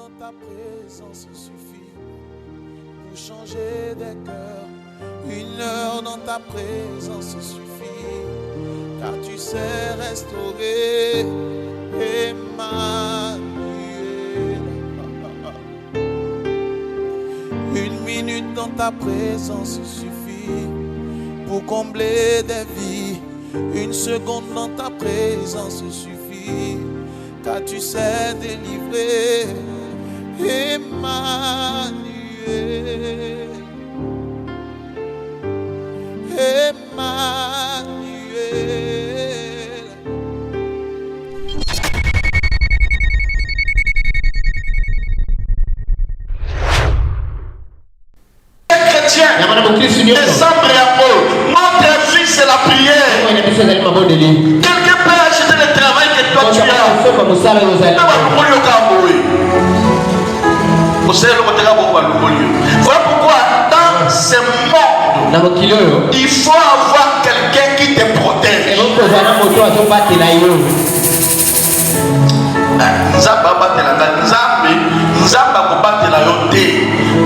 dans ta présence suffit pour changer des cœurs. 1 heure dans ta présence suffit, car tu sais restaurer. Emmanuel. 1 minute dans ta présence suffit pour combler des vies. 1 seconde dans ta présence suffit, car tu sais délivrer. Emmanuel. Emmanuel. Chrétien, décembre et Paul, notre vie c'est la prière. Quelqu'un peut acheter le travail que toi tu as. Voilà pourquoi dans ce monde, il faut avoir quelqu'un qui te protège.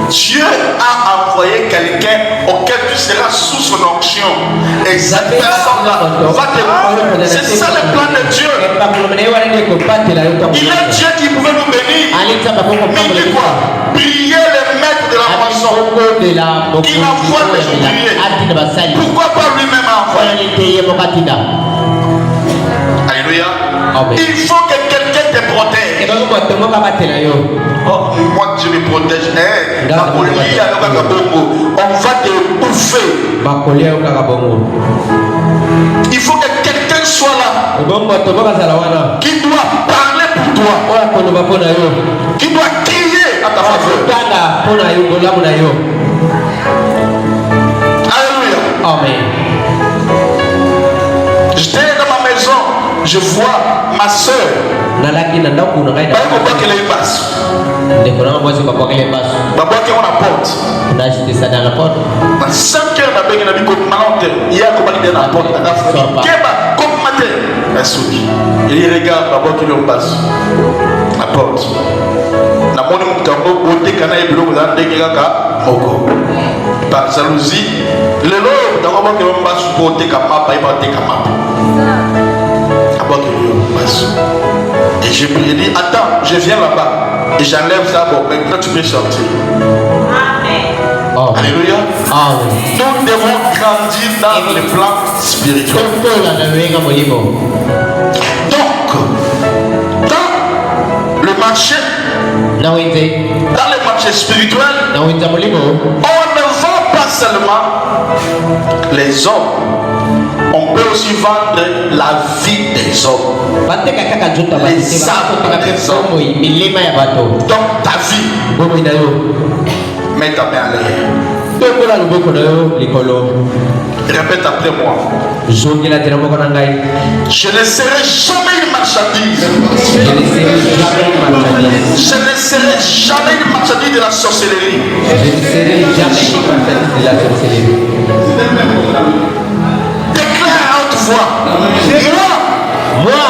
Dieu a envoyé quelqu'un auquel tu seras sous son onction. Et cette personne-là va te prendre. C'est ça le plan de Dieu. Il est Dieu qui pouvait nous bénir. Mais il dit quoi? Prier le maître de la moisson. Il envoie les ouvriers. Pourquoi pas lui-même envoyer? Alléluia. Il faut que quelqu'un te protège. Oh, moi Dieu me protège. On va te bouffer. Il faut que quelqu'un soit là qui doit parler pour toi, qui doit crier à ta faveur. Alléluia. Amen. J'étais dans ma maison, je vois ma soeur. Qu'elle est basse. On apporte. À 5 heures, il regarde d'abord qu'il est basse. La porte. La monnaie par jalousie, le lot d'abord qu'il est basse pour te et j'ai dit, attends, je viens là-bas et j'enlève ça, bon, maintenant tu peux sortir. Amen. Oh. Alléluia. Amen. Nous devons grandir dans le plan spirituel. Donc, dans le marché, dans le marché spirituel, on ne vend pas seulement les hommes. On peut aussi vendre la vie des hommes. Les âmes des hommes. Donc ta vie. Mets ta main à l'air. Répète après moi. Je ne serai jamais une marchandise. Je ne serai jamais une marchandise de la sorcellerie. Déclare à haute voix. Moi,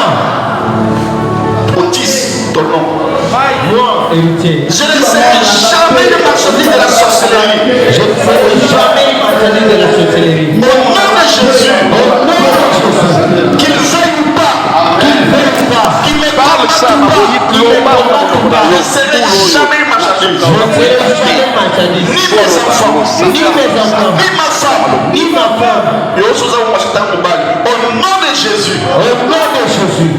Otis, ton nom. Moi, héritier. Je ne serai jamais une marchandise de la sorcellerie. Je ne serai jamais une marchandise de la sorcellerie. Au nom de Jésus. Qu'il veuille ou pas. Qu'il me parle ça. Je ne serai jamais une marchandise. Ni mes enfants. Ni ma femme. Ni ma femme. Et aussi nous avons acheté un mobile. Au nom de Jésus. Au nom de Jésus.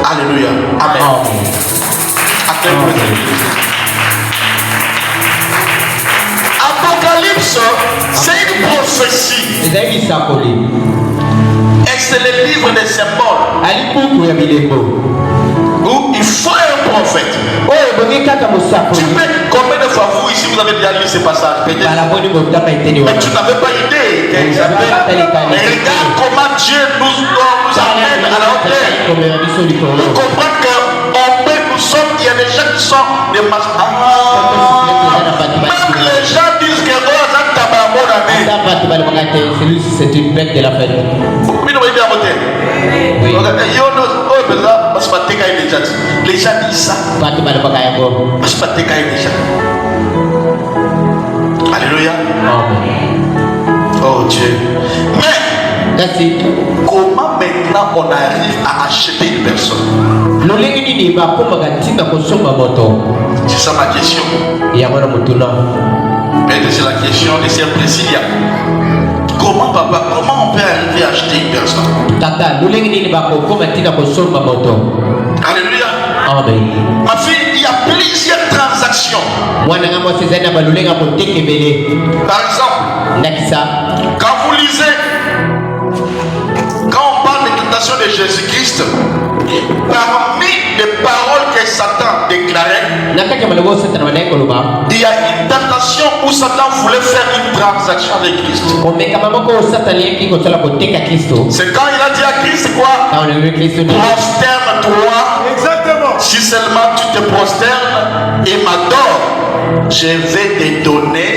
Alléluia. Amen. Apocalypse, c'est une prophétie. Et c'est le livre des symboles. Où il faut un prophète. Tu peux, combien de fois vous ici vous avez déjà lu ce passage? Mais tu n'avais pas idée qu'ils appellent. Mais regarde comment Dieu nous amène à la hauteur. Nous comprenons qu'on peut, nous sommes, il y a des gens qui sont des marchands. Même les gens disent que c'est une bête de la fête. vous pouvez nous dire à voter. Oui. Les gens disent ça. Batu pada pakai aku. Parce que déjà. Alléluia. Amen. Oh Dieu. Mais Kasi comment maintenant on arrive à acheter une personne? lolenge nini bakoma katina kosomba moto? C'est ça ma question. Yango na mutuna. Peut-être c'est la question de Sœur Priscilla. Comment papa, comment on peut arriver à acheter une personne? Tata, lolenge nini bakoma katina kosomba moto? Alléluia. Amen. Ma fille, il y a plusieurs transactions. Par exemple, quand vous lisez, quand on parle de tentation de Jésus-Christ, parmi les paroles que Satan déclarait, il y a une tentation où Satan voulait faire une transaction avec Christ. C'est quand il a dit à Christ quoi? Prosterne-toi. Exactement. Si seulement tu te prosternes et m'adores, je vais te donner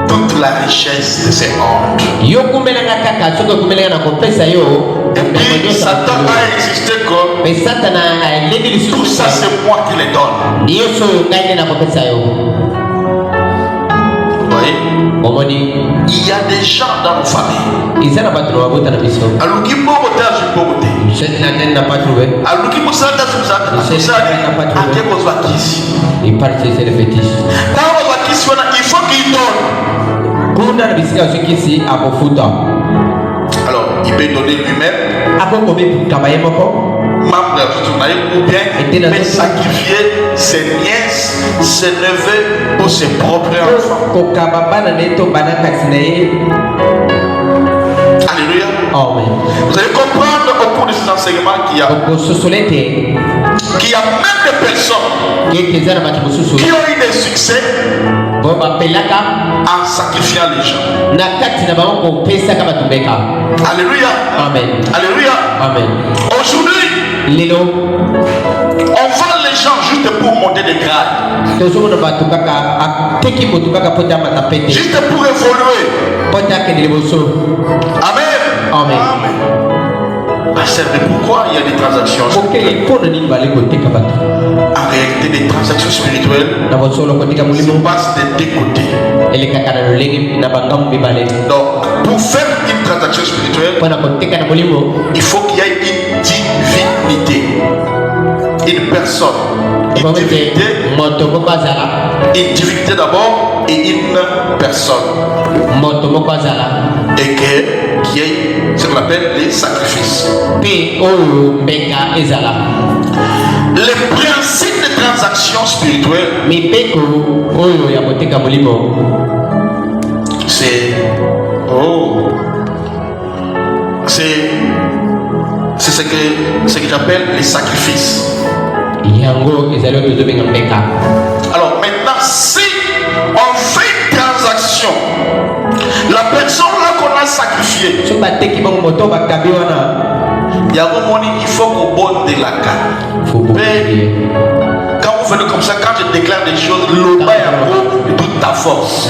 toute la richesse de ces mondes. Et puis Satan a existé comme tout ça, c'est moi qui les donne. Vous voyez? Il y a des gens dans nos familles. Il faut qu'il donne. Alors, il peut donner lui-même, ou bien il peut sacrifier ses nièces, ses neveux ou ses propres enfants. Alléluia. Amen. Vous allez comprendre au cours de ces enseignements qu'il y a même des personnes qui ont eu des succès en sacrifiant les gens. Alléluia. Amen. Alléluia. Amen. Aujourd'hui, on vend les gens juste pour monter des grades. Juste pour évoluer. Amen. Amen. C'est pourquoi il y a des transactions spirituelles. En réalité, les transactions spirituelles se passent des deux côtés. Donc, pour faire une transaction spirituelle, il faut qu'il y ait une divinité. Une personne. Une divinité d'abord et une personne. Et qu'il y ait ce qu'on appelle les sacrifices. Les principes de transaction spirituelle, c'est ce que j'appelle les sacrifices. Alors maintenant, si on fait une transaction, la personne là qu'on a sacrifiée, il faut qu'on bonne de la carte. Mais quand vous faites comme ça, quand je déclare des choses, le bas est de toute ta force.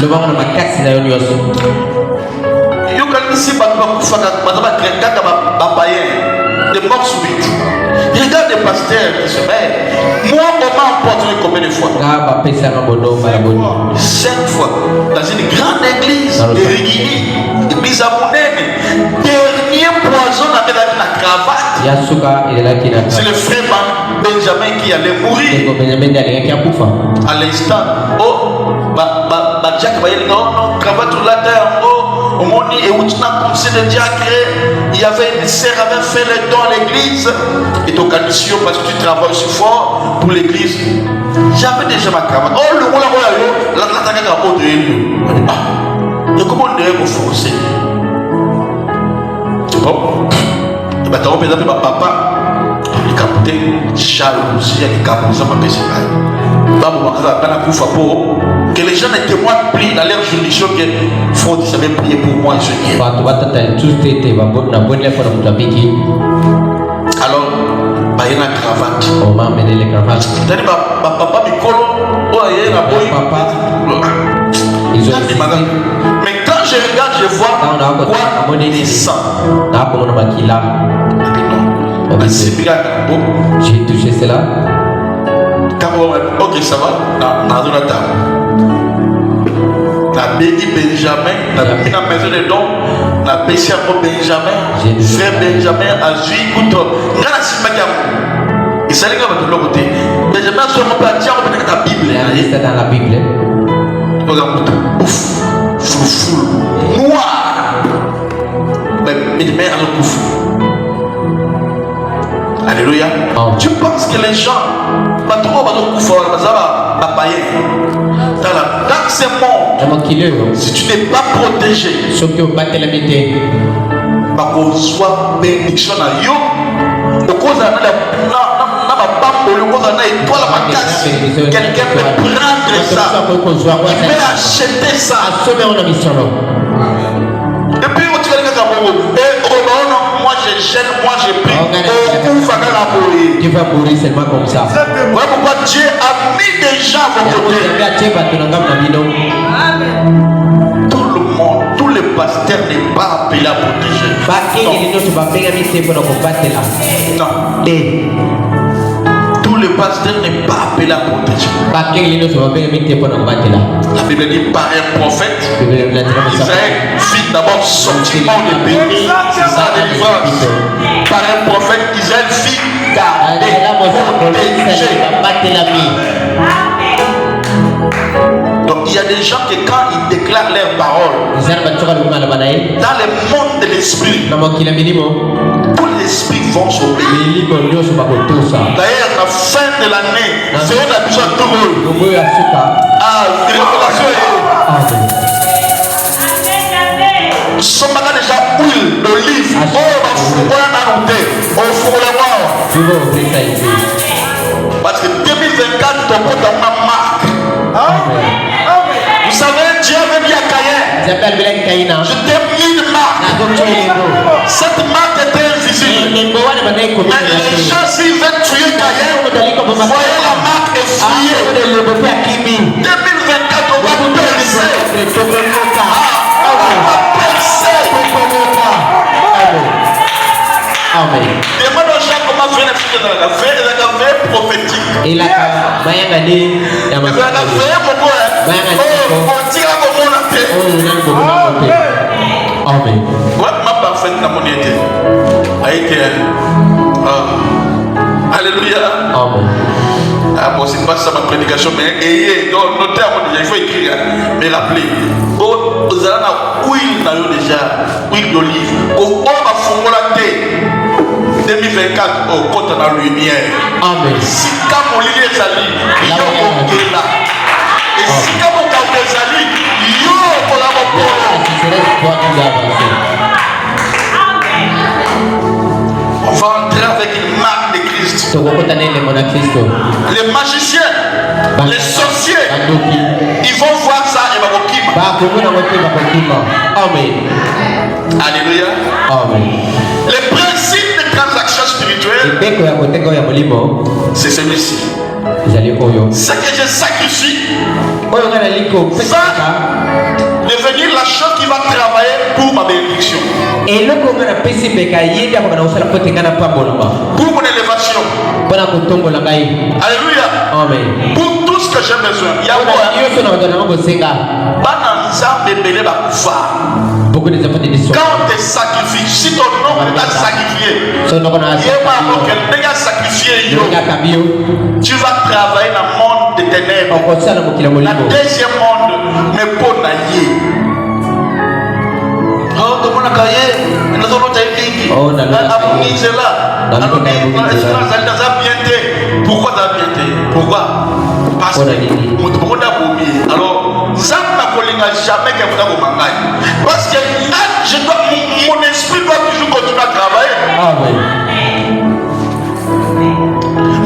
Des morts subites. Regarde les pasteurs qui se mettent. Moi, on m'a empoisonné combien de fois? 5 fois. Dans une grande église de Rigini, église à Mounene. Dernier poison avec la cravate. C'est le frère Benjamin qui allait mourir. À l'instant, oh, Jack va y aller, non, cravate la terre, oh. Il y avait une sœur qui avait fait les dons à l'église et ton condition parce que tu travailles aussi fort pour l'église. J'avais déjà ma cravate. Oh, le voilà, la et comment on devait vous forcer? Bon, et bien, tu as papa, il capté jalousie, il capté que les gens ne témoignent plus dans leur juridiction que Frodi savait prier pour moi et je viens. Alors, il y a une cravate. C'est-à-dire, papa Mikolo, il y a une ils ont mais quand je je regarde, je vois quoi des sang. J'ai touché cela. Ok, ça va. La béni Benjamin, la maison de dons, la péché Benjamin, frère Benjamin, Azui, Kouto. Il s'allait comme de l'autre côté. Benjamin, sur mon plat, tiens, on peut mettre la Bible. C'est dans la Bible. Regarde, ouf, fou, noir. Mais Benjamin a le ouf. Alléluia. Tu penses que les gens, dans ce monde, si tu n'es pas protégé, soit bénédiction à yo, quelqu'un peut prendre ça, il peut acheter ça. Et puis tu vas dire moi je gêne, moi je prie. Tu vas mourir seulement comme ça. Voilà pourquoi Dieu a mis des gens à vos côtés. Tout le monde, tous les pasteurs n'est pas appelé à protéger. Non. Tous les pasteurs n'est pas appelé à protéger. La Bible dit par un prophète, Israël fit d'abord sortiment de béni, sa délivrance. Par un prophète, Israël fit garder, protéger. Donc il y a des gens qui quand ils déclarent leurs paroles, dans le monde de l'esprit, tous les esprits vont s'obéir. D'ailleurs, à la fin de l'année, c'est un besoin de rôle. Ah, révélation. Sommes déjà huile d'olive. Oh, on a noté. On fout le mort. Parce que 2024, ton compte a une marque. Vous savez, Dieu avait dit à Caïn, je t'ai mis une marque. Cette marque était invisible. Mais les gens, s'ils veulent tuer Caïn, voyez la marque est fouillée. 2024, on va percer. Amen. Demande aux gens comment faire les choses dans la vie prophétique. Et la Amen. Ma parfaite n'a mon été. A été. Alléluia. Amen. Ah bon, c'est pas ça ma prédication, mais ayez, donc notez à moi déjà, il faut écrire, mais rappelez. Vous allez avoir huile dans l'eau déjà, huile d'olive. Au bord de la 2024, au compte dans la lumière. Amen. Si comme on lit les alliés, il y a un là. Et si comme on garde les alliés, il y a on va entrer avec une marque de Christ. Les magiciens, les sorciers, ils vont voir ça et vont Amen. Alléluia. Amen. Les principes de transaction spirituelle, c'est celui-ci. Ce que je sacrifie va devenir la chose qui va travailler pour ma bénédiction. Pour mon élévation. Alléluia. Amen. Pour tout ce que j'ai besoin. Beaucoup de enfants de l'histoire. Quand on te sacrifie, si ton nom est sacrifié, tu vas travailler dans le monde des ténèbres. La deuxième monde, mais pour naïe. Oh, comment on a caillé? Nous avons été pourquoi ça a bien été? Pourquoi? Parce que alors, ça n'a jamais qu'un peu parce que mon esprit doit toujours continuer à travailler. Amen.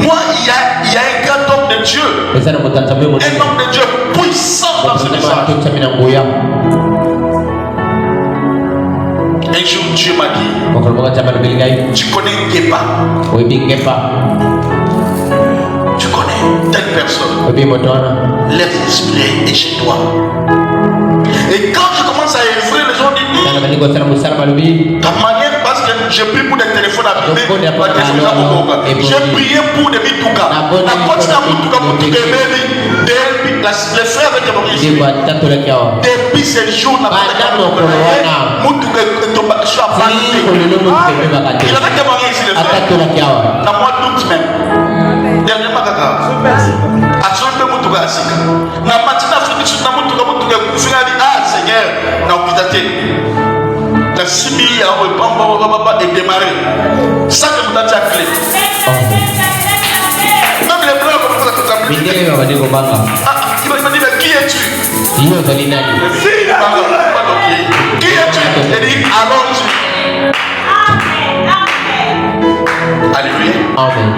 Moi, il y a un grand homme de Dieu, un homme de Dieu puissant dans ce message. Un jour, Dieu m'a dit, tu connais Ngepa. Tu connais telle personne. Lève l'esprit et chez toi. Et quand je commence à œuvrer Ta manière, parce que j'ai pris pour des téléphones abîmés, j'ai prié pour des mitoukas. Les frères avec depuis ces jours, il y en a qui témoigné ici, les frères. Dans moi, doute même. Dernièrement, Seigneur, la Sibille est démarré. Ça que nous avons clé. Même les blancs commencent à te dire, qui es-tu? Qui es-tu? Il dit, allons-y. Alléluia. Amen.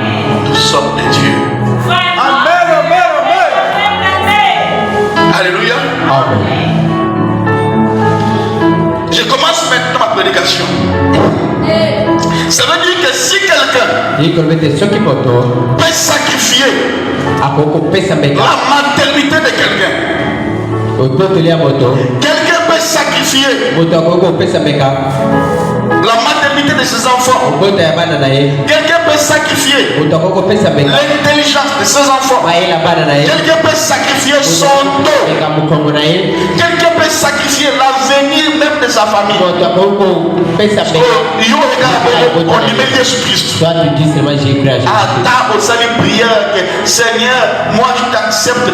Nous sommes des dieux. Amen, amen, amen. Alléluia. Amen. Je commence maintenant ma prédication. Ça veut dire que si quelqu'un peut sacrifier la maternité de quelqu'un, quelqu'un peut sacrifier la maternité de ses enfants, quelqu'un peut sacrifier l'intelligence de ses enfants, quelqu'un peut sacrifier son dos, quelqu'un peut sacrifier l'avenir même de sa famille. On y met Jésus-Christ. Attends, au salut prière que Seigneur, moi je t'accepte.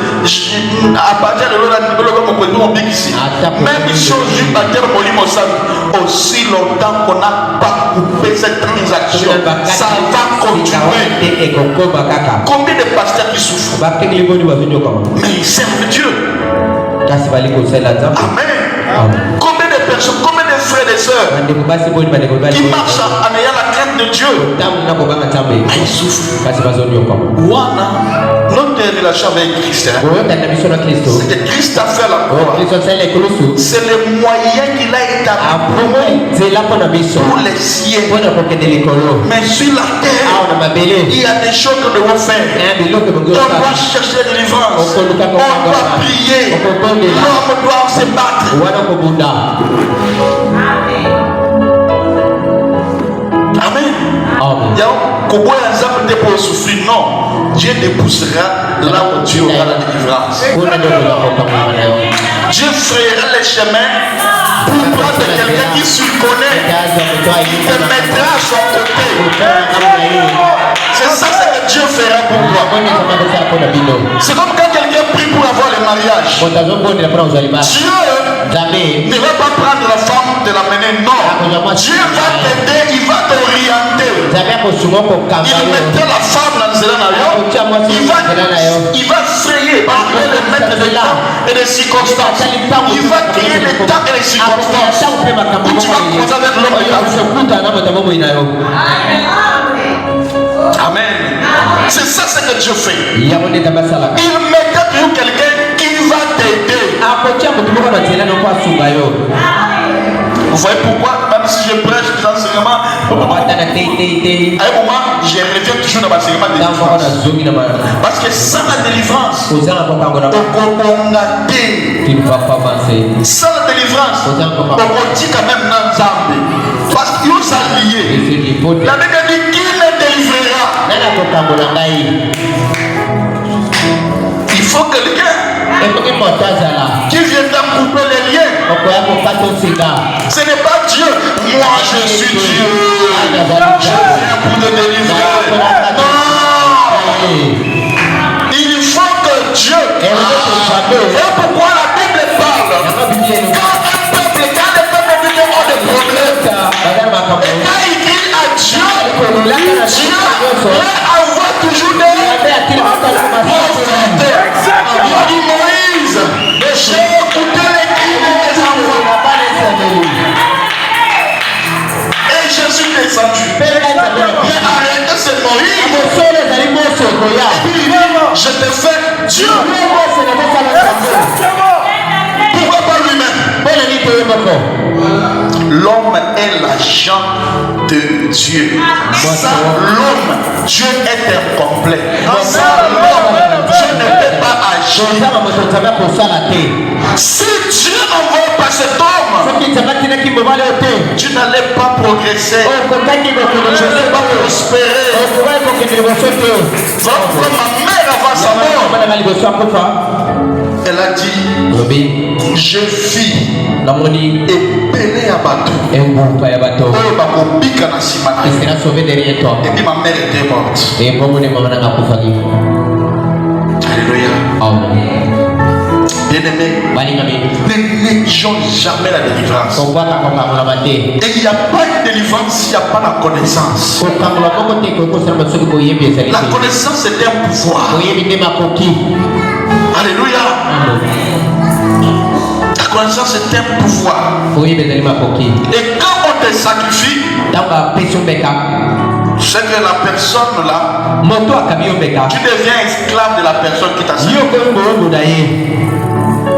À partir de là, même chose du baptême aussi longtemps qu'on n'a pas coupé cette transaction, ça va continuer. Combien de pasteurs qui souffrent, mais ils servent Dieu. Amen. Combien de personnes, combien de frères et sœurs qui marchent en ayant la crainte de Dieu, mais ils souffrent. Notre relation avec Christ, c'est que Christ a fait la croix. C'est le moyen qu'il a établi pour les siens. Mais sur la terre, il y a des choses que nous devons faire. On doit chercher la délivrance. On doit prier. L'homme doit se battre. Amen. Non, Dieu te poussera là où tu auras la délivrance. Dieu frayera les chemins pour toi de quelqu'un qui se connaît, qui te mettra à son côté. C'est ça ce que Dieu fera pour toi. C'est comme quand quelqu'un prie pour avoir le mariage. Dieu ne va pas prendre la femme de la mener, non. Dieu va t'aider, il va t'orienter. Il mettra la femme dans le il va frayer parce qu'il est le maître de temps et des circonstances. Il va créer des temps et des circonstances où tu vas croiser avec l'homme de ta vie. Amen. C'est ça ce que Dieu fait. Il mettra toujours quelqu'un qui va t'aider. Vous voyez pourquoi, même si je prêche des enseignements, à un moment, je reviens toujours dans l'enseignement de délivrance. Parce que sans la délivrance, sans la délivrance, on dit quand même dans Zambie. Parce qu'ils sont liés. La Bible dit qui me délivrera. Il faut quelqu'un qui viendra couper les liens. Ce n'est pas Dieu. Moi je suis Dieu. Je viens pour te délivrer. Non. Il faut que Dieu. Et pourquoi la Bible parle? Quand un peuple, quand les peuples vivent ont des problèmes, et quand il dit à Dieu, Dieu envoie toujours des il dit Moïse, j'ai écouté les cris des enfants. Et je suis descendu. Mais arrêtez, c'est Moïse. Je te fais Dieu. Pourquoi pas lui-même? L'homme est l'agent de Dieu. Sans l'homme, Dieu est incomplet. Sans l'homme, Dieu ne peut pas agir. Si Dieu n'envoie pas cet homme, tu n'allais pas progresser. Tu n'allais pas prospérer. Votre ma mère avant sa mort, elle a dit, je vis et pelé à bateau. Et puis ma mère était morte. Alléluia. Bien-aimé, ne négligeons jamais la délivrance. Et il n'y a pas de délivrance s'il n'y a pas la connaissance. La connaissance est un pouvoir. Alléluia. La connaissance est un pouvoir. Et quand on te sacrifie, c'est que la personne là, tu deviens esclave de la personne qui t'a sacrifié.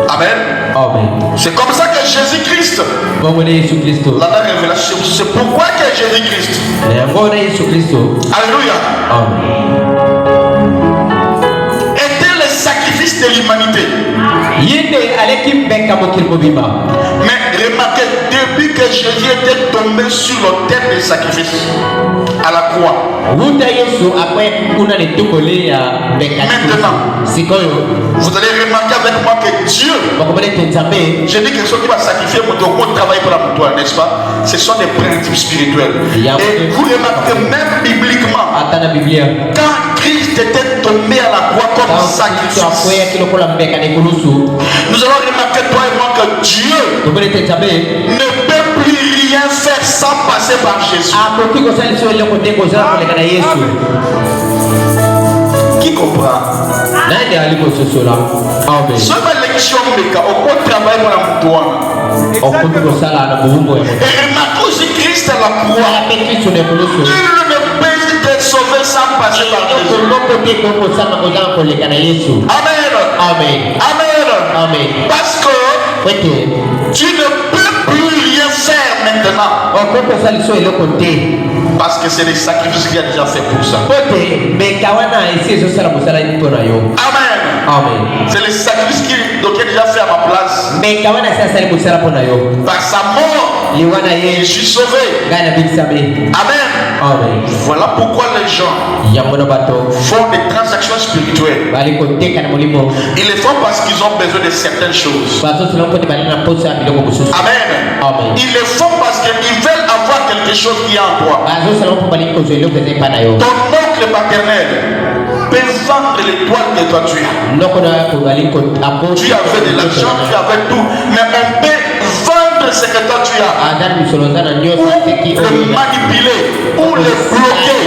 Amen. C'est comme ça que Jésus-Christ, la révélation, c'est pourquoi que Jésus-Christ, alléluia, était le sacrifice de l'humanité. Mais remarquez, depuis que Jésus était tombé sur l'autel des sacrifices à la croix, maintenant, vous allez remarquer avec moi que Dieu, j'ai dit que ceux qui vont sacrifier mon travail pour la montagne, n'est-ce pas? Ce sont des principes spirituels. Et vous remarquez même bibliquement, quand Christ était tombé à la croix comme sacrifice, nous allons remarquer toi et moi que Dieu ne peut plus rien faire sans passer par Jésus. Qui comprend? Seule l'élection au travail pour la montagne. Et remarquez aussi Christ à la croix. Il ne peut te sauver sans passer par Jésus. Amen. Amen. Amen. Parce que tu ne peux plus rien faire maintenant. Parce que c'est les sacrifices qu'il a déjà fait pour ça. Amen. C'est les sacrifices qu'il a déjà fait à ma place. Par sa mort, je suis sauvé. Amen. Voilà pourquoi les gens font des transactions spirituelles. Ils le font parce qu'ils ont besoin de certaines choses. Amen. Ils le font parce qu'ils veulent avoir quelque chose qui est en toi. Ton oncle paternel peut vendre l'étoile que toi tu as. Tu avais de l'argent, tu avais tout, mais on peut vendre ce que toi tu as, ou le manipuler, ou le bloquer.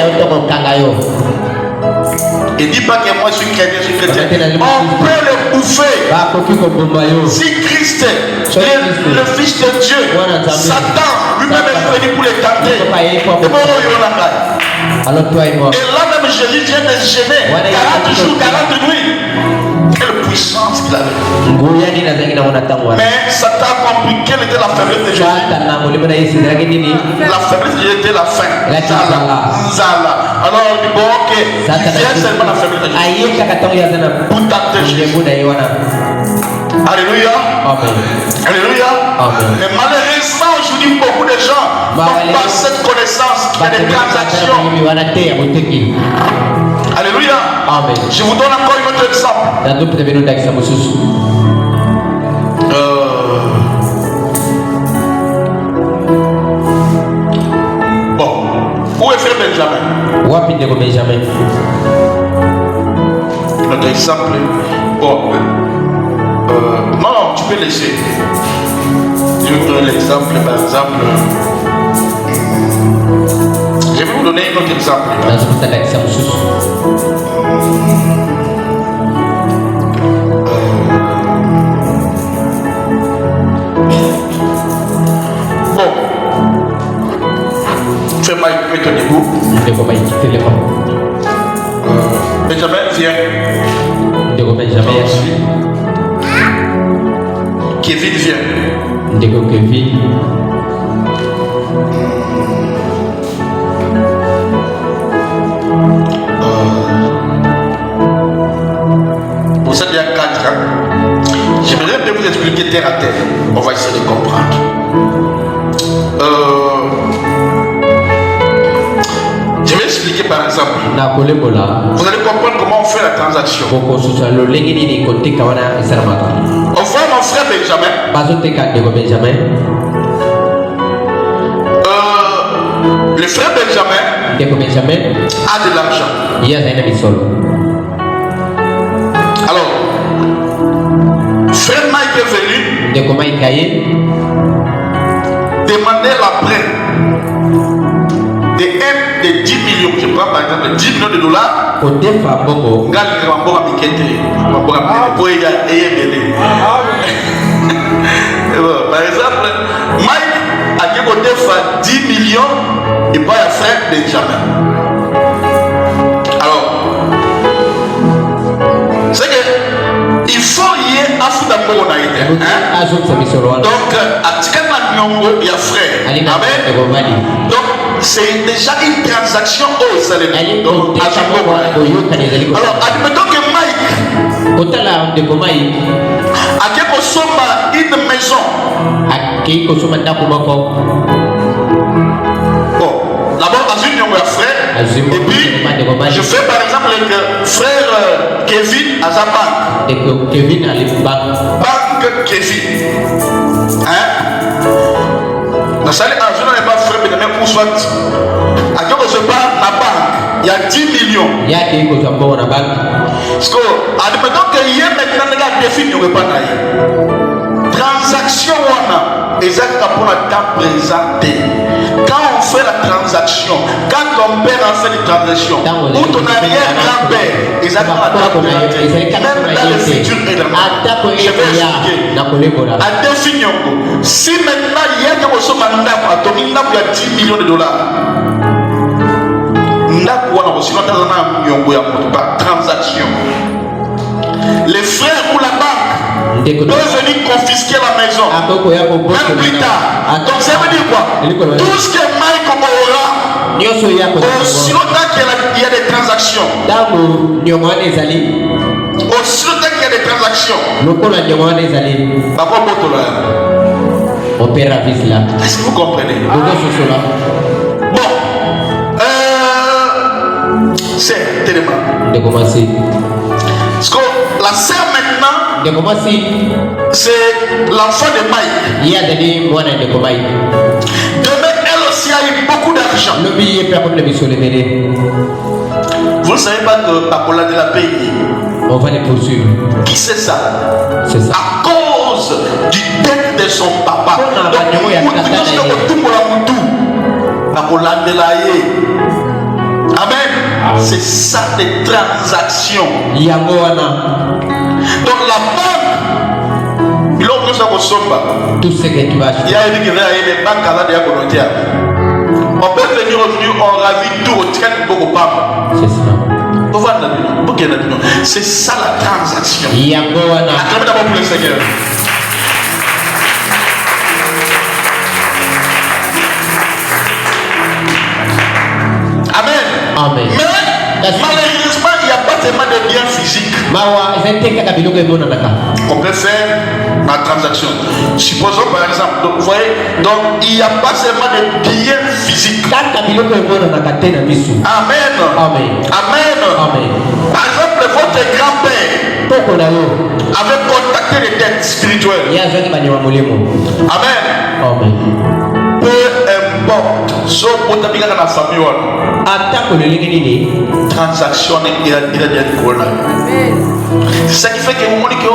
Et dis pas que moi je suis chrétien, je suis chrétien. On peut le bouffer. Si Christ, le Fils de Dieu, Satan, lui-même est venu pour les tenter. Et là même Jésus vient de gêner 40 jours, 40 nuits. Quelle puissance qu'il avait. Mais Satan a compris quelle était la faiblesse de Jésus. La faiblesse de Jésus était la faim. Zala. Alors il dit bon ok, il vient seulement la faiblesse de Jésus pour tenter Jésus. Alléluia. Alléluia. Mais malheureusement aujourd'hui beaucoup de gens n'ont pas cette connaissance qu'il y a des transactions. Alléluia. Je vous donne encore un autre exemple. Bon, où est frère Benjamin? Notre exemple. Bon, non, tu peux laisser. Je vais vous donner l'exemple, par exemple. Je vais vous donner un autre exemple. Bon. Fais-moi mettre debout. Benjamin, viens. Kevin, viens. Vous êtes bien 4 ans. J'aimerais bien vous expliquer terre à terre. On va essayer de comprendre. Je vais expliquer par exemple. Vous allez comprendre comment on fait la transaction. On voit mon frère Benjamin. Le frère Benjamin a de l'argent. Alors, frère Mike est venu demander la prêt de 10 millions. Je prends par exemple 10 millions de dollars. Par exemple, Mike a côté 10 millions et pas un frère Benjamin. Alors, c'est que il faut y aller à foutre Donc, à il y a frère. Amen. Donc, c'est déjà une transaction au salaire. Alors, admettons que Mike a une maison. Bon, d'abord, à une frère. Et puis, je fais par exemple le frère Kevin à sa banque. Kevin à banque Kevin. Hein? Dans ce cas, je n'ai pas frère Benjamin pour soit. À qui on se bat la banque? Il y a 10 millions. Parce que, admettons que hier maintenant, les gars définissent, il n'y aurait pas d'ailleurs. Transaction, on a exactement pour la temps présenté. Quand on fait la transaction, quand ton père a fait la transaction, ou ton arrière-grand-père, exactement la temps présenté, même dans le futur également, je vais expliquer. À définir, si maintenant il y a quelque chose à ton il y a 10 millions de dollars. Transaction. Les frères ou la banque peuvent venir confisquer la maison. Même plus tard. Donc ça veut dire quoi? Tout ce que Mike aura, aussi longtemps qu'il y a des transactions. Aussi longtemps qu'il y a des transactions. Est-ce que vous comprenez? Bon. C'est tellement. Parce que la sœur maintenant, c'est l'enfant de Mike. Demain, elle aussi a eu beaucoup d'argent. Vous ne savez pas que Pacola de la pays. On va les poursuivre. Qui c'est ça? C'est ça. À cause du dette de son papa. Amen. C'est ça des transactions. Donc la banque, tout ce que tu vas acheter. On peut venir aujourd'hui, on ravit tout au train de c'est ça. C'est ça la transaction. Acclamez d'abord pour le Seigneur. Amen. Amen. Mais malheureusement, il n'y a pas tellement de biens physiques. On peut faire ma transaction. Supposons par exemple, donc, vous voyez, donc il n'y a pas seulement de biens physiques. Amen. Amen. Amen. Par exemple, votre grand-père avait contacté les dettes spirituelles. Amen. Peu importe. Sauf pour ta dans la famille. Transaction il a bien corona. C'est ça qui fait que mon famille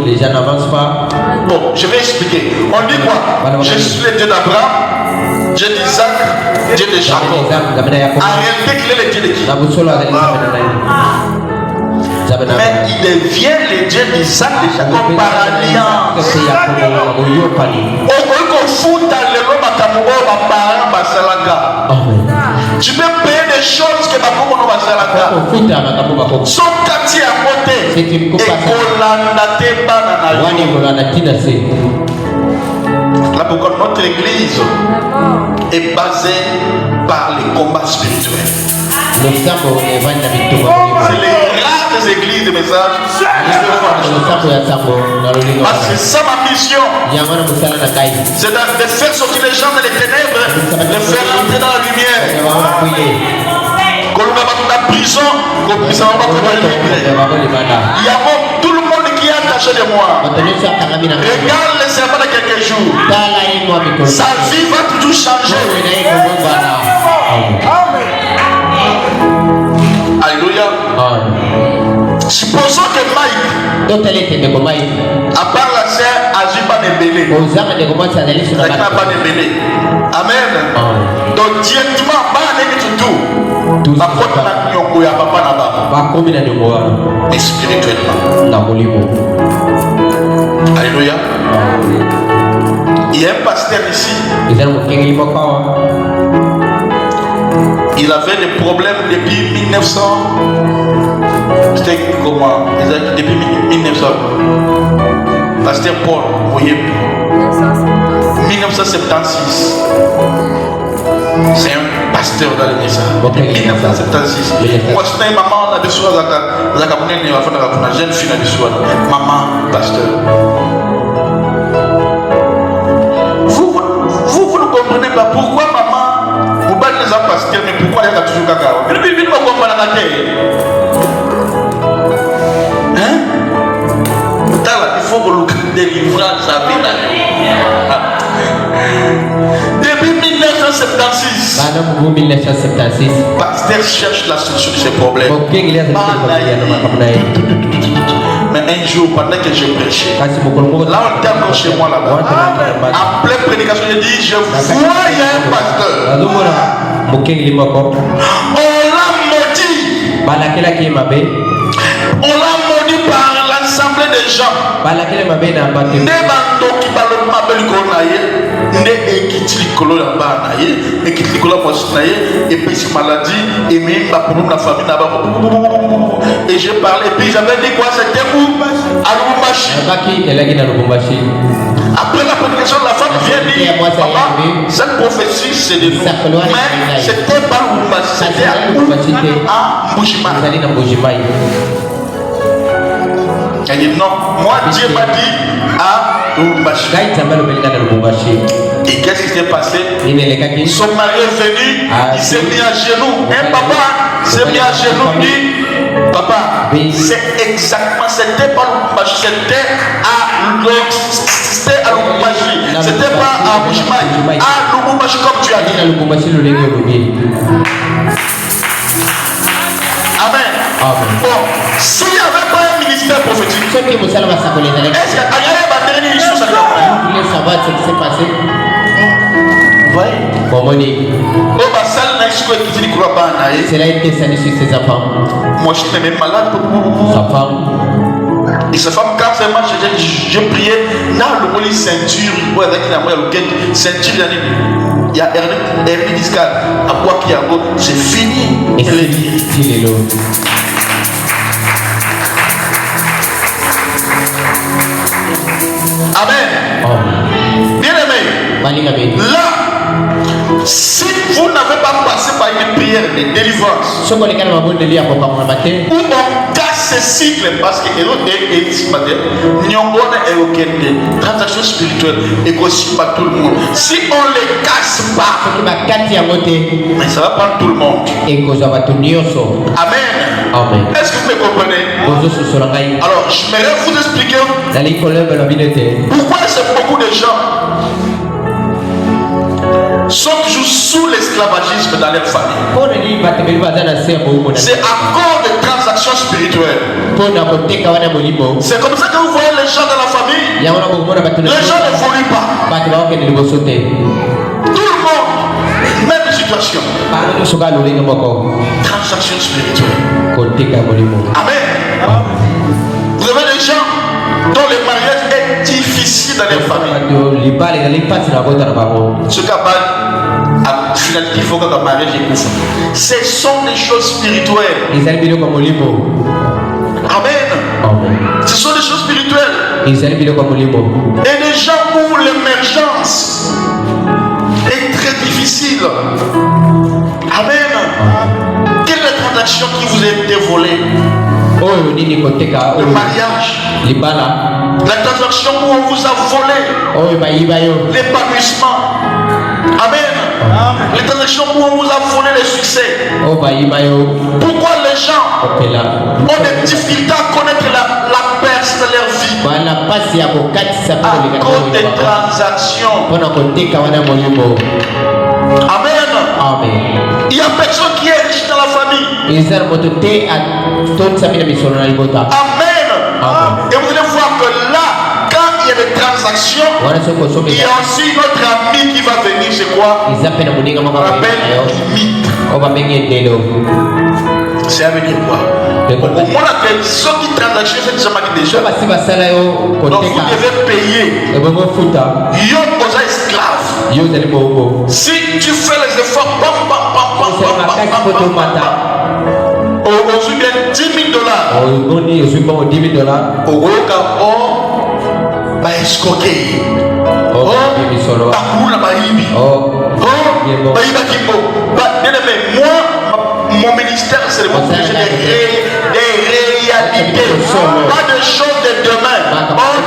les gens n'avancent pas. Bon, je vais expliquer. On dit quoi? Je suis le Dieu d'Abraham, Dieu d'Isaac, Dieu de Jacob. En réalité, qu'il est le Dieu de qui? Mais il devient le Dieu d'Isaac et de Jacob par alliance. Tu peux payer des choses que ma maman va faire. Son quartier à côté. Et là pourquoi notre église est basée par les combats spirituels. C'est les rares les églises de messages. C'est ça ma mission. C'est de faire sortir les gens dans les ténèbres, de faire entrer dans la lumière. Quand on va dans la prison, il y a tout le monde qui est attaché de moi. Regarde le serment de quelques jours. Sa vie va toujours changer. Alléluia. Supposons que Mike, à part la sœur, agit pas Nembélé. Amen. Donc directement, mais spirituellement. Alléluia. Il y a un pasteur ici. Il avait des problèmes depuis 1900. C'était comment? Depuis 1900. Pasteur Paul, vous voyez, 1976. C'est un pasteur dans l'église. 1976. Moi, je suis maman, on a des soins à la jeune fille, on a des soins. Maman, pasteur. Vous ne comprenez pas pourquoi maman, vous battez les pasteur, mais pourquoi il y a toujours cacao? Mais depuis, vous ne comprenez pas la terre. Hein? Il faut que vous délivrez sa vie. Depuis 1976, pasteur cherche la solution de ses problèmes. Mais un jour, pendant que je prêchais, là on était encore chez moi là-bas, en pleine prédication, je dis, je vois il y a un pasteur. On l'a maudit. On l'a maudit par l'ensemble des gens. Et j'ai parlé, puis j'avais dit quoi, c'était où? À Lubumbashi. Après la prédication, la femme vient dire, papa, cette prophétie c'est de nous. Mais c'était pas Lubumbashi, c'était à Mbujimayi. Elle dit non, moi Dieu m'a dit à Lubumbashi. Et qu'est-ce qui s'est passé? Son mari est venu, il s'est mis à genoux. Un papa s'est mis à genoux, dit papa, c'est exactement, c'était pas Lubumbashi, c'était à Lubumbashi, c'était pas à Mbujimayi, à Lubumbashi comme tu as dit. Amen. Bon, s'il n'y avait pas un ministère prophétique, est-ce qu'il y a une chose à dire? Vous voulez savoir ce qui s'est passé? Oui. Cela a été salué sur ses enfants. Moi, je suis même malade. Sa femme. Et sa femme, quand c'est moi, je priais dans le mollet ceinture, ceinture, il y a hernie discale. À quoi qu'il y a d'autre, c'est fini. Et c'est fini. Amen. Bien aimé. Là, si vous n'avez pas passé par une prière de délivrance, ou on casse ce cycle, parce que transaction spirituelle et aussi pas tout le monde. Si on ne les casse pas, mais ça va prendre tout le monde. Amen. Est-ce que vous me comprenez? Alors, je vais vous expliquer pourquoi c'est beaucoup de gens sont toujours sous l'esclavagisme dans leur famille. C'est à cause de transactions spirituelles. C'est comme ça que vous voyez les gens dans la famille. Les gens n'évoluent pas. Tout le monde, même situation. Transaction spirituelle. Amen. Vous avez des gens dont le mariage est difficile dans leur famille. Ce qu'il faut que le mariage est. Ce sont des choses spirituelles. Amen. Ce sont des choses spirituelles. Et des gens où l'émergence est très difficile. Amen. Quelle est la transaction qui vous a été volée? le mariage, la transaction où on vous a volé l'épanouissement. Amen. Les transactions où on vous a volé le succès. Pourquoi les gens ont des difficultés à connaître la perce de leur vie? À cause des transactions. Amen. Il y a personne qui est riche dans la famille. Amen. Et vous allez voir que là, quand il y a des transactions, il y a aussi notre ami qui va venir, c'est quoi? On appelle limite. C'est à venir quoi? Au moins que ceux qui transaction, c'est déjà déjà. Donc vous devez payer. Yo, vous êtes esclave. Si tu fais les efforts, aujourd'hui bien $10,000. Au escroquer. Moi, mon ministère, c'est le montrer des réalités, pas de choses de demain.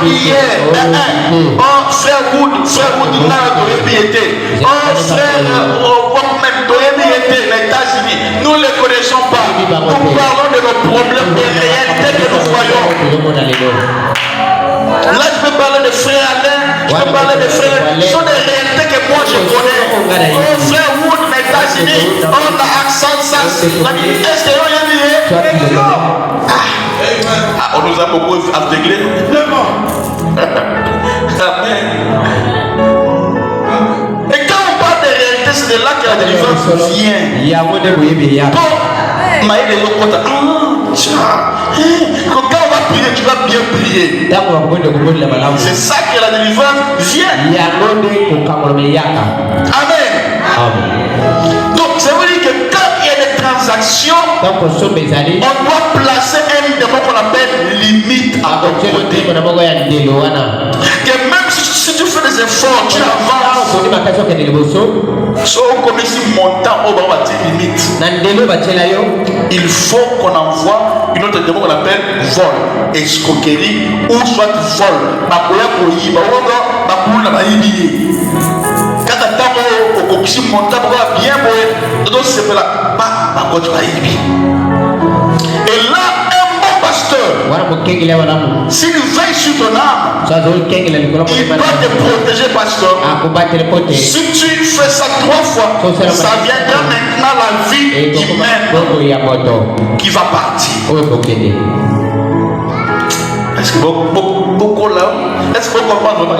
Hier, frère Wood, frère les États-Unis, nous ne les connaissons pas. Nous parlons de nos problèmes, des réalités que nous voyons. Là, je peux parler de frère Alain, je peux parler de frère. Ce sont des réalités que moi je connais. Frère Wood, les États-Unis, on a accent ça. Est-ce que on nous a beaucoup aveuglés. Amen. Et quand on parle de réalité, c'est de là que la délivrance vient. Quand on va prier, tu vas bien prier. C'est ça que la délivrance vient. Amen. Donc ça veut dire que quand il y a des transactions, on doit placer un démon qu'on appelle limite à notre côté. Que même si tu fais des efforts, tu avances. Si on connaît ce montant, on va dire limite. Il faut qu'on envoie une autre démon qu'on appelle vol, escroquerie ou soit vol. Quand tu as un montant, bien et là, un bon pasteur, s'il veille sur ton âme, il doit te protéger, pasteur. Si tu fais ça 3 fois, ça viendra maintenant la vie humaine qui va partir. Est-ce que beaucoup là, est-ce que vous comprenez?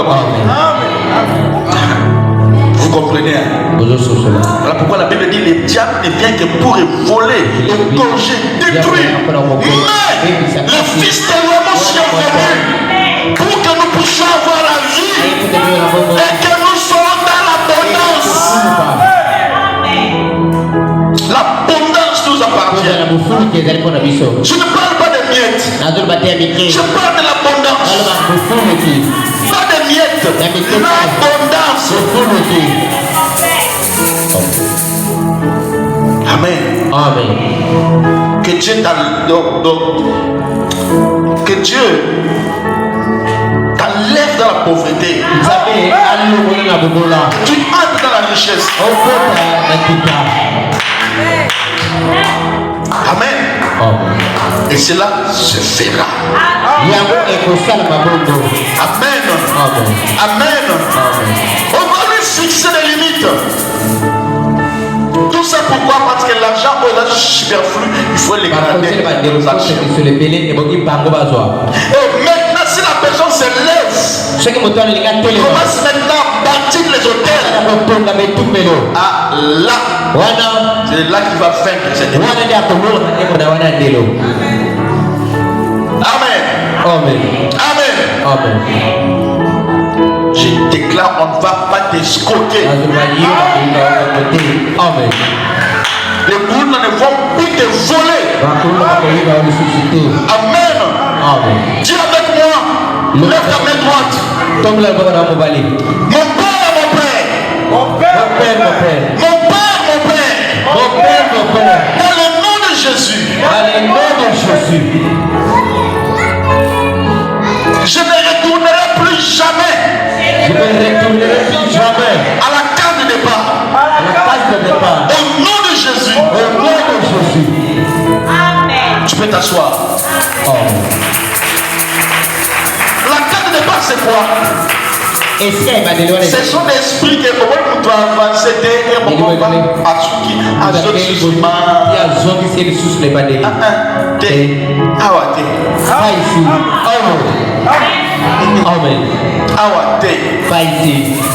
Vous comprenez? Voilà pourquoi la Bible dit les diables ne viennent que pour voler, égorger, détruire. Mais le Fils de l'homme s'y est venu pour que nous puissions avoir la vie et que nous soyons dans l'abondance. L'abondance nous appartient. Je ne parle pas de miettes. Je parle de l'abondance. Pas de miettes. L'abondance. Amen. Amen. Que Dieu t'enlève dans la pauvreté. Tu entres dans la richesse. Amen. Et cela se fera. Amen. Amen. On va lui fixer des limites. Tout ça pourquoi? Parce que l'argent est superflu, il faut les garder. Et maintenant, si la personne se lève, commence maintenant à bâtir les hôtels. Ah, là, c'est là qu'il va vaincre cette époque. Amen. Amen. Amen. Amen. Je déclare, on ne va pas t'escroquer. Amen. Les boules ne vont plus te voler. Amen. Amen. Dis avec moi, lève ta main droite. Mon père, mon père. Mon père, mon père. Mon père, mon père. Mon père, mon père. Mon père, mon père. Dans le nom de Jésus. Dans le nom de Jésus. peux t'asseoir. La carte de départ, c'est quoi? C'est son esprit qui est comment tu dois avancer et comment tu vas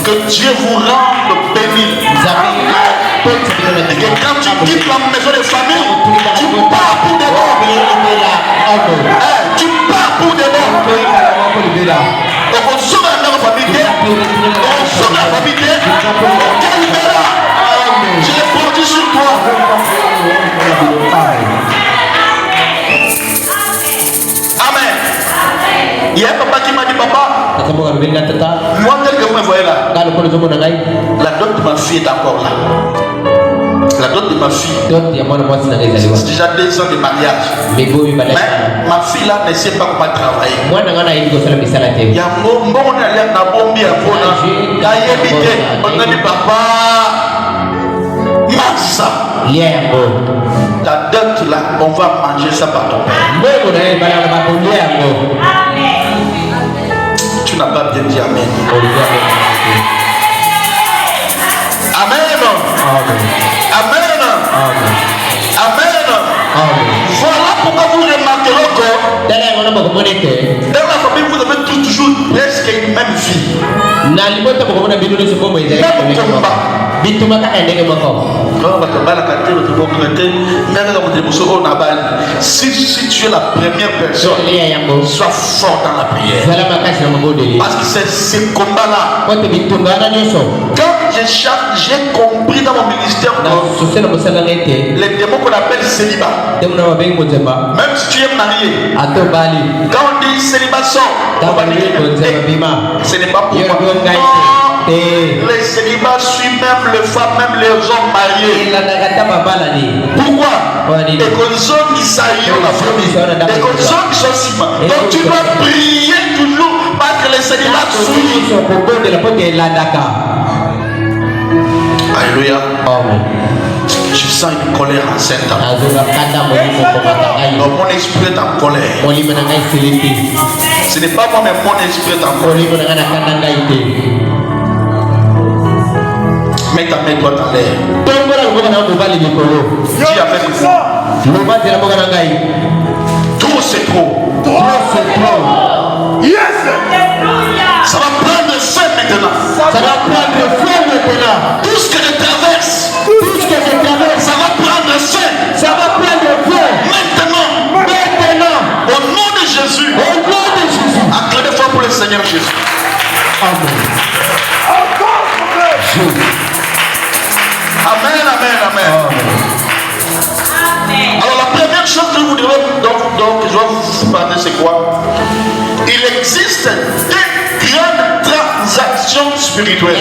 que Dieu vous rende béni. Et que quand tu quittes la maison de famille, tu pars pour des bons. Tu pars pour des bons. Donc on sauve la famille, on sauve la famille, je l'ai produit sur toi. Amen. Il y a un papa qui m'a dit, papa, moi tel que vous me voyez là, la dot de ma fille est encore là. La dot de ma fille, c'est déjà 2 ans de mariage. Mais ma fille là ne sait pas comment travailler. Il y a un bon on a dit papa, Massa. Ta dot là, on va manger ça par ton père. Tu n'as pas bien dit amen. Amen. Amen. Amen. Voilà pourquoi vous remarquerez que dans la famille vous avez toujours presque une même vie. Même combat. Si tu es la première personne, sois fort dans la prière. Parce que c'est ce combat-là. Quand j'ai compris dans mon ministère les démons qu'on appelle célibat. Même si tu es marié, quand on dit célibat sort, ce n'est pas pour moi. Les célibats suivent même les femmes, même les hommes mariés. Pourquoi? Les conditions qui s'aillent la famille, les conditions qui sont si mal. Donc tu dois prier toujours parce que les célibats suivent. Alléluia. Je sens une colère en cet temps. Donc mon esprit est en colère. Ce n'est pas moi, mais mon esprit est en colère. Mets ta main droite en l'air. Dis avec moi. Trop c'est trop. Yes. Ça va prendre fin maintenant. Ça va prendre fin maintenant. Tout ce que je traverse, ça va prendre fin. Ça va prendre fin. Maintenant. Au nom de Jésus. Acclamez fort pour le Seigneur Jésus. Amen. Amen, amen, amen. Alors la première chose que vous devez donc je vais vous parler, c'est quoi? Il existe des grandes transactions spirituelles.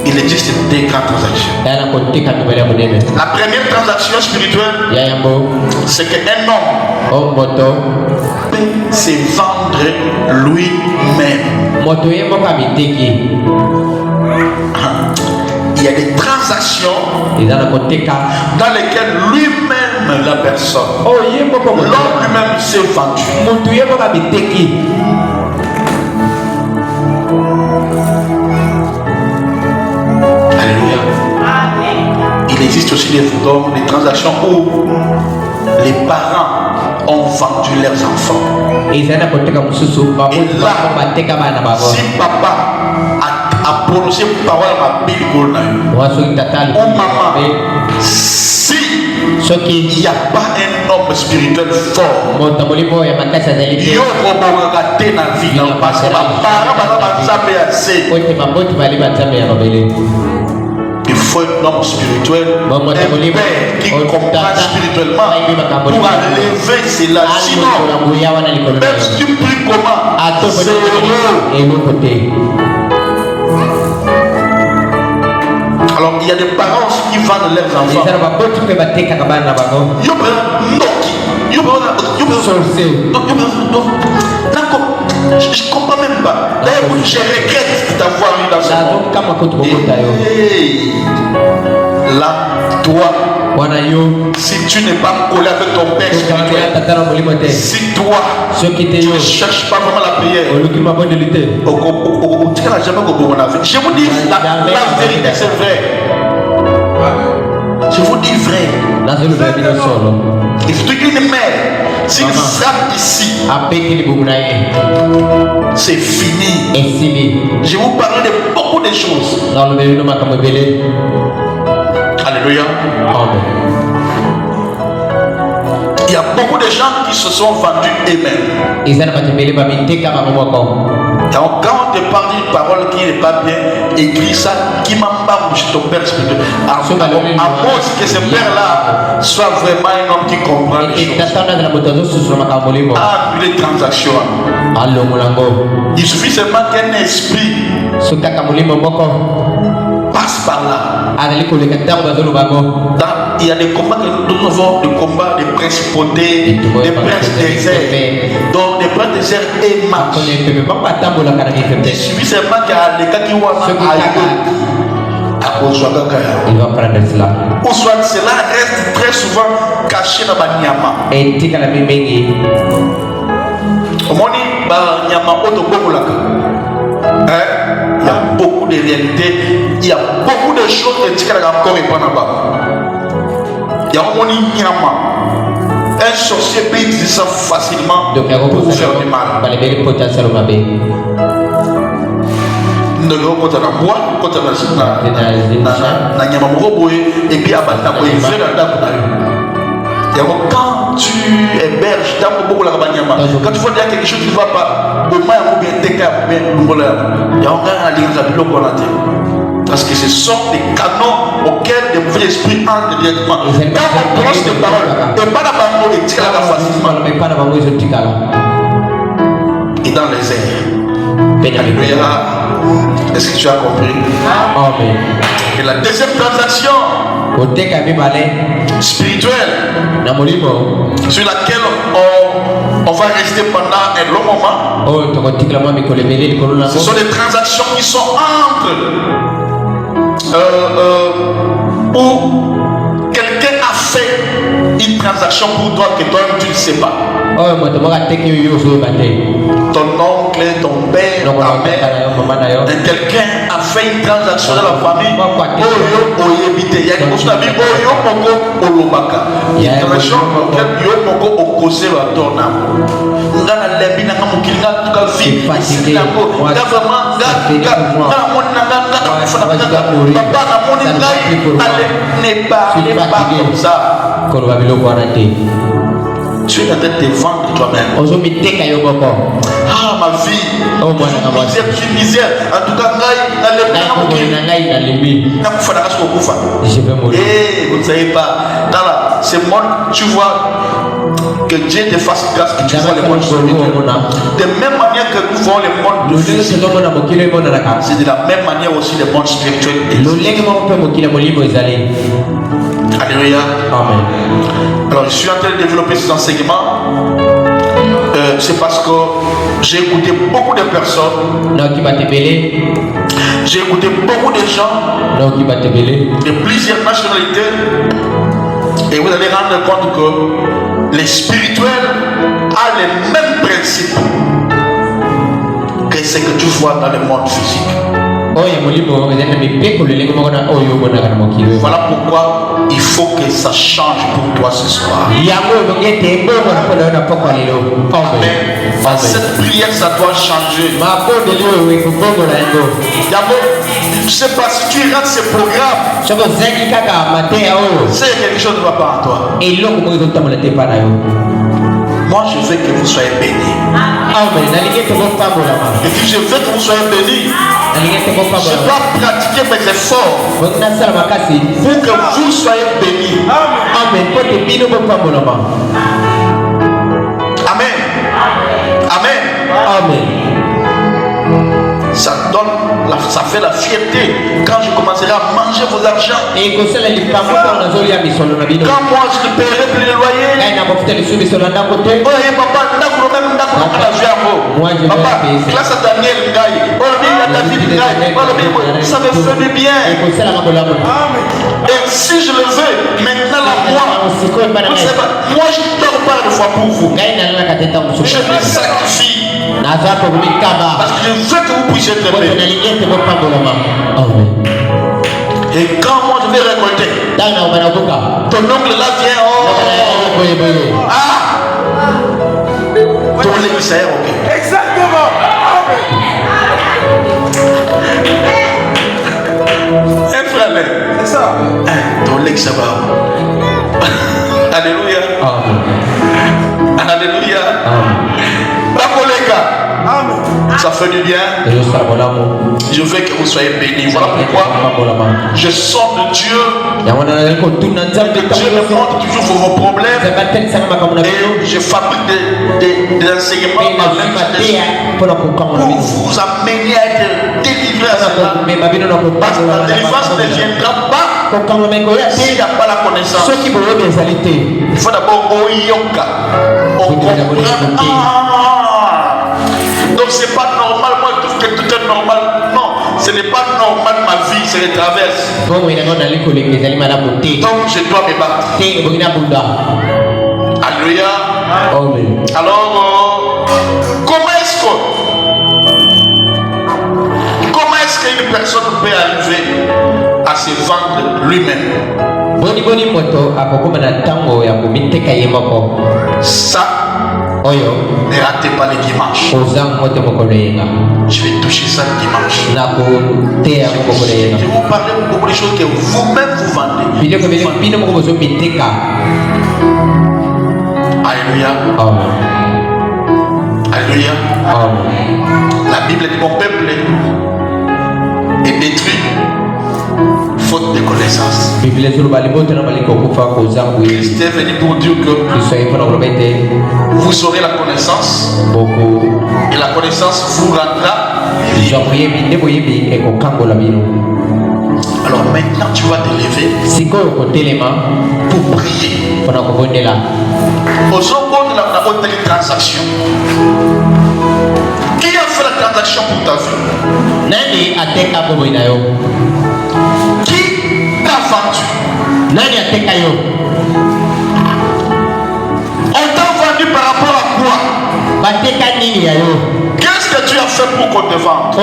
Il existe des grandes transactions. La première transaction spirituelle, c'est qu'un homme peut se vendre lui-même. Il y a des transactions dans lesquelles lui-même la personne, l'homme lui-même s'est vendu. Alléluia. Il existe aussi des transactions où les parents ont vendu leurs enfants. Et là, si papa a prononcé parole à Bible, ou maman, si il n'y a pas un homme spirituel fort, il faut un homme spirituel, un père qui comprend spirituellement pour enlever cela. Sinon, même si tu pries comment, c'est alors il y a des parents qui vendent leurs enfants. Je comprends même pas. D'ailleurs, je regrette d'avoir eu dans ce monde. Là, toi, Si tu n'es pas collé avec ton père spirituel, si toi tu ne cherches pas vraiment la prière, je vous dis la vérité, c'est vrai. Je vous dis vrai. Il faut une mère, s'il frappe ici, c'est fini. Je vais vous parler de beaucoup de choses. Alléluia. Il y a beaucoup de gens qui se sont vendus eux-mêmes. Quand on te parle d'une parole qui n'est pas bien écrite, ça qui m'embarque chez ton père spirituel. À moins que ce père-là soit vraiment un homme qui comprend les choses. Ah, les transactions. Il suffit seulement qu'un esprit passe par là. Il y a des combats que nous avons, des combats de principautés, des princes déserts. Donc des princes déserts et marchent. Il suffit seulement qu'il y a des cas qui vont il va prendre cela. Ou soit cela reste très souvent caché dans la nyama. Il y a beaucoup de réalités, il y a beaucoup de choses qui sont encore et pas là-bas. Il y a un sorcier peut utiliser ça facilement pour vous faire du mal. Quand tu héberges, quand tu vois quelque chose qui ne va pas, parce que ce sont des canaux auxquels les mauvais esprits entrent directement. Quand on prononce des paroles, et pas la bango et tire la facilement. Et dans les airs. Alléluia. Est-ce que tu as compris? Amen. Et la deuxième transaction spirituelle sur laquelle on va rester pendant un long moment. Ce sont des transactions qui sont entre où quelqu'un a fait une transaction pour toi que toi tu ne sais pas. Ton oncle, ton père, ta mère, quelqu'un a fait une transaction dans la famille. Il y a une transaction tu es en train de te vendre toi-même. Ah, ma vie. Je suis misère. En tout cas, je vais mourir. Et vous ne savez pas, dans ce monde, tu vois que Dieu te fasse grâce que tu vois le monde spirituel. De même manière que nous voyons le monde physique, c'est de la même manière aussi le monde spirituel. Alléluia. Amen. Alors je suis en train de développer ces enseignements. C'est parce que j'ai écouté beaucoup de personnes. J'ai écouté beaucoup de gens de plusieurs nationalités. Et vous allez rendre compte que les spirituels ont les mêmes principes que ce que tu vois dans le monde physique. Voilà pourquoi il faut que ça change pour toi ce soir. Amen. Cette prière, ça doit changer. Je ne sais pas si tu rates ce programme, c'est quelque chose ne va pas en toi. Moi, je veux que vous soyez bénis. Et puis je veux que vous soyez bénis. Je dois pratiquer mes efforts pour que vous soyez bénis. Amen. Amen. Amen. Ça fait la fierté quand je commencerai à manger vos argents. Quand moi je ne paierai plus le loyer. Papa, grâce à Daniel Ngaï. ça me fait du bien. Et si je le veux, maintenant la moi, vous savez pas, moi je ne dors pas une fois pour vous. Je me sacrifie. Parce que je veux que vous puissiez être bénis. Et quand moi je vais récolter, ton oncle là vient, ton l'église est ok. Exactement. Un frère, c'est ça. Ton l'église ça va. Alléluia. Alléluia. Amen. Ça fait du bien. Je veux que vous soyez bénis. Voilà pourquoi je sors de Dieu. Dieu me montre toujours vos problèmes. Et je fabrique des enseignements pour vous amener à être délivré à cela. Parce que la délivrance ne viendra pas s'il n'y a pas la connaissance. Il faut d'abord on comprend. Donc c'est pas normal, moi je trouve que tout est normal. Non, ce n'est pas normal ma vie, c'est les traverses. Donc je dois me battre. Alléluia. Alors, comment est-ce qu'une personne peut arriver à se vendre lui-même? Ça, ne ratez pas les dimanches. Je vais toucher ça le dimanche. Je vais vous parler de beaucoup de choses que vous-même vous vendez. Alléluia. Alléluia. La Bible dit mon peuple est détruit faute de connaissance. Christ est venu pour dire que vous aurez la connaissance et la connaissance vous rendra libre. Alors maintenant tu vas te lever pour prier. Aux autres, la transaction. Qui a fait la transaction pour ta vie? Qui t'a vendu? On t'a vendu par rapport à quoi? Qu'est-ce que tu as fait pour qu'on te vende?